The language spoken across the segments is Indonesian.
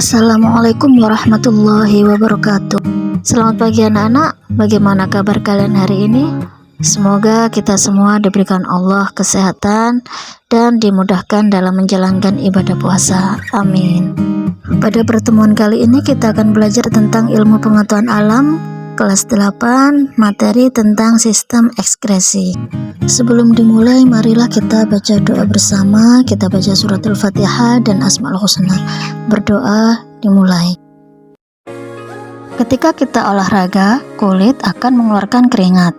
Assalamualaikum warahmatullahi wabarakatuh. Selamat pagi anak-anak, bagaimana kabar kalian hari ini? Semoga kita semua diberikan Allah kesehatan dan dimudahkan dalam menjalankan ibadah puasa. Amin. Pada pertemuan kali ini kita akan belajar tentang ilmu pengetahuan alam kelas 8, materi tentang sistem ekskresi. Sebelum dimulai, marilah kita baca doa bersama. Kita baca surat Al-Fatihah dan Asmaul Husna. Berdoa dimulai. Ketika kita olahraga, kulit akan mengeluarkan keringat.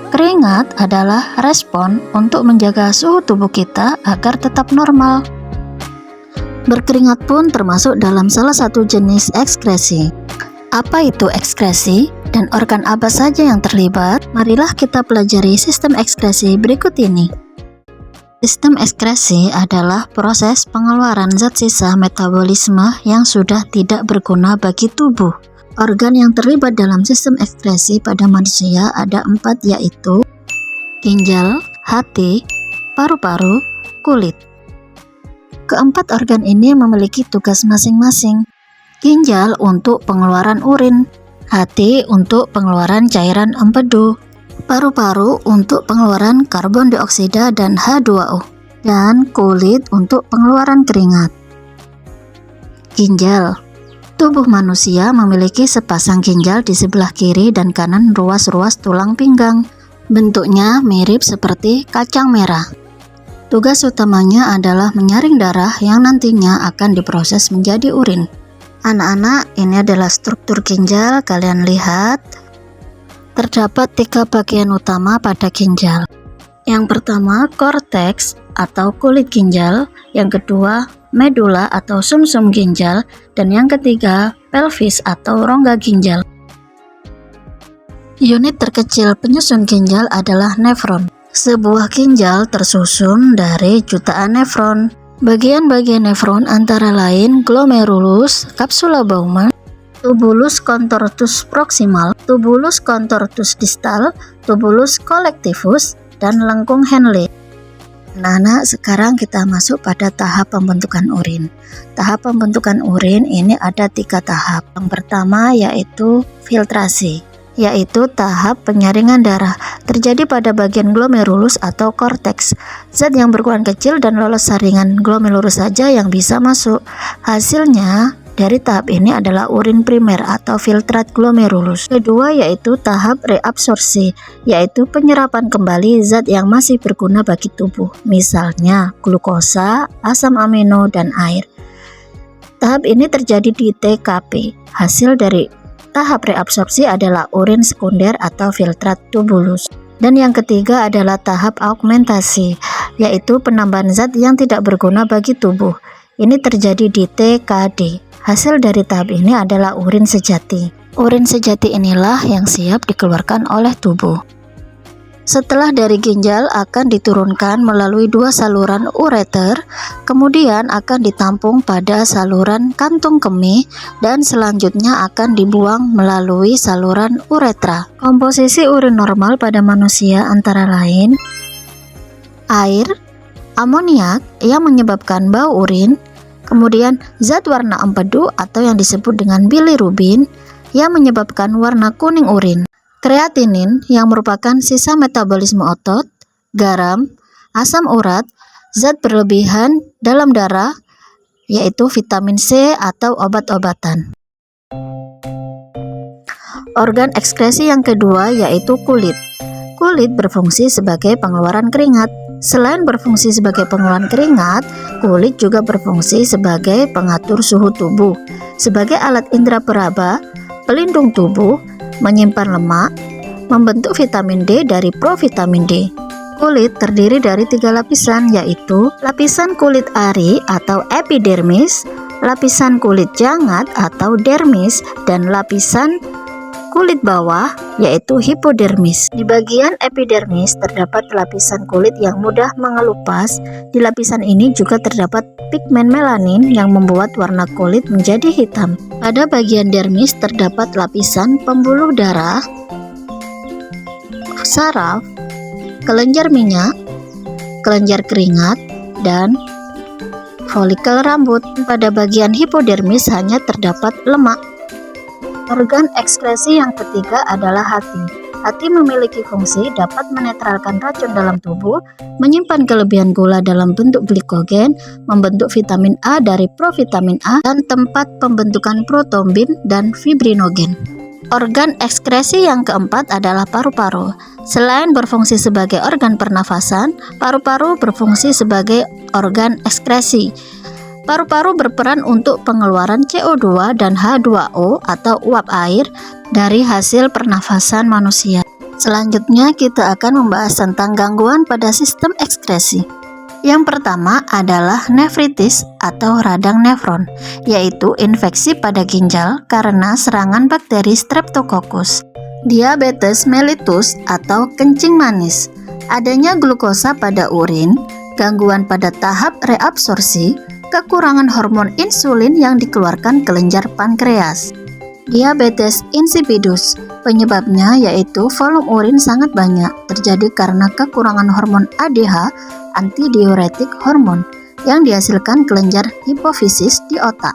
Keringat adalah respon untuk menjaga suhu tubuh kita agar tetap normal. Berkeringat pun termasuk dalam salah satu jenis ekskresi. Apa itu ekskresi dan organ apa saja yang terlibat? Marilah kita pelajari sistem ekskresi berikut ini. Sistem ekskresi adalah proses pengeluaran zat sisa metabolisme yang sudah tidak berguna bagi tubuh. Organ yang terlibat dalam sistem ekskresi pada manusia ada 4, yaitu ginjal, hati, paru-paru, kulit. Keempat organ ini memiliki tugas masing-masing. Ginjal untuk pengeluaran urin, hati untuk pengeluaran cairan empedu, paru-paru untuk pengeluaran karbon dioksida dan H2O, dan kulit untuk pengeluaran keringat. Ginjal. Tubuh manusia memiliki sepasang ginjal di sebelah kiri dan kanan ruas-ruas tulang pinggang. Bentuknya mirip seperti kacang merah. Tugas utamanya adalah menyaring darah yang nantinya akan diproses menjadi urin. Anak-anak, ini adalah struktur ginjal. Kalian lihat, terdapat 3 bagian utama pada ginjal. Yang pertama, korteks atau kulit ginjal. Yang kedua, medula atau sumsum ginjal. Dan yang ketiga, pelvis atau rongga ginjal. Unit terkecil penyusun ginjal adalah nefron. Sebuah ginjal tersusun dari jutaan nefron. Bagian-bagian nefron antara lain glomerulus, capsula Bowman, tubulus contortus proximal, tubulus contortus distal, tubulus collectivus, dan lengkung Henle. Nah, sekarang kita masuk pada tahap pembentukan urin. Tahap pembentukan urin ini ada 3 tahap. Yang pertama yaitu filtrasi, yaitu tahap penyaringan darah, terjadi pada bagian glomerulus atau korteks. Zat yang berukuran kecil dan lolos saringan glomerulus saja yang bisa masuk. Hasilnya dari tahap ini adalah urin primer atau filtrat glomerulus. Kedua yaitu tahap reabsorpsi, yaitu penyerapan kembali zat yang masih berguna bagi tubuh, misalnya glukosa, asam amino, dan air. Tahap ini terjadi di TKP. Hasil dari tahap reabsorpsi adalah urin sekunder atau filtrat tubulus. Dan yang ketiga adalah tahap augmentasi, yaitu penambahan zat yang tidak berguna bagi tubuh. Ini terjadi di TKD. Hasil dari tahap ini adalah urin sejati. Urin sejati inilah yang siap dikeluarkan oleh tubuh. Setelah dari ginjal akan diturunkan melalui 2 saluran ureter, kemudian akan ditampung pada saluran kantung kemih, dan selanjutnya akan dibuang melalui saluran uretra. Komposisi urin normal pada manusia antara lain air, amoniak yang menyebabkan bau urin, kemudian zat warna empedu atau yang disebut dengan bilirubin yang menyebabkan warna kuning urin, kreatinin yang merupakan sisa metabolisme otot, garam, asam urat, zat berlebihan dalam darah, yaitu vitamin C atau obat-obatan. Organ ekskresi yang kedua yaitu kulit. Kulit berfungsi sebagai pengeluaran keringat. Selain berfungsi sebagai pengeluaran keringat, kulit juga berfungsi sebagai pengatur suhu tubuh, sebagai alat indera peraba, pelindung tubuh, menyimpan lemak, membentuk vitamin D dari provitamin D. Kulit terdiri dari 3 lapisan, yaitu lapisan kulit ari atau epidermis, lapisan kulit jangat atau dermis, dan lapisan kulit bawah yaitu hipodermis. Di bagian epidermis terdapat lapisan kulit yang mudah mengelupas. Di lapisan ini juga terdapat pigmen melanin yang membuat warna kulit menjadi hitam. Pada bagian dermis terdapat lapisan pembuluh darah, saraf, kelenjar minyak, kelenjar keringat, dan folikel rambut. Pada bagian hipodermis hanya terdapat lemak. Organ ekskresi yang ketiga adalah hati. Hati memiliki fungsi dapat menetralkan racun dalam tubuh, menyimpan kelebihan gula dalam bentuk glikogen, membentuk vitamin A dari provitamin A, dan tempat pembentukan protombin dan fibrinogen. Organ ekskresi yang keempat adalah paru-paru. Selain berfungsi sebagai organ pernafasan, paru-paru berfungsi sebagai organ ekskresi. Paru-paru berperan untuk pengeluaran CO2 dan H2O atau uap air dari hasil pernafasan manusia. Selanjutnya kita akan membahas tentang gangguan pada sistem ekskresi. Yang pertama adalah nefritis atau radang nefron, yaitu infeksi pada ginjal karena serangan bakteri Streptococcus. Diabetes mellitus atau kencing manis, adanya glukosa pada urin, gangguan pada tahap reabsorpsi, kekurangan hormon insulin yang dikeluarkan kelenjar pankreas. Diabetes insipidus, penyebabnya yaitu volume urin sangat banyak, terjadi karena kekurangan hormon ADH, antidiuretik hormon, yang dihasilkan kelenjar hipofisis di otak.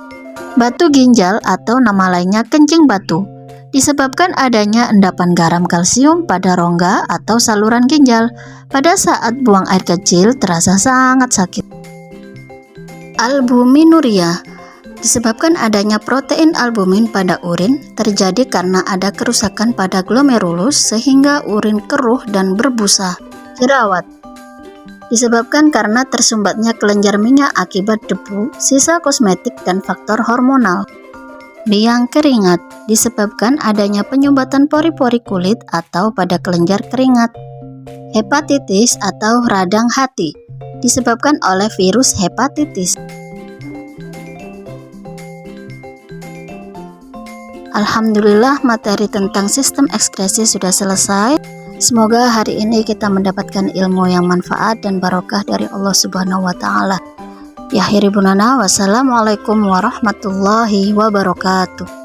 Batu ginjal atau nama lainnya kencing batu, disebabkan adanya endapan garam kalsium pada rongga atau saluran ginjal. Pada saat buang air kecil terasa sangat sakit. Albuminuria, disebabkan adanya protein albumin pada urin, terjadi karena ada kerusakan pada glomerulus sehingga urin keruh dan berbusa. Jerawat, disebabkan karena tersumbatnya kelenjar minyak akibat debu, sisa kosmetik, dan faktor hormonal. Biang keringat, disebabkan adanya penyumbatan pori-pori kulit atau pada kelenjar keringat. Hepatitis atau radang hati, disebabkan oleh virus hepatitis. Alhamdulillah, materi tentang sistem ekskresi sudah selesai. Semoga hari ini kita mendapatkan ilmu yang manfaat dan barokah dari Allah Subhanahu wa Ta'ala. Ya akhiri bunana, wassalamualaikum warahmatullahi wabarakatuh.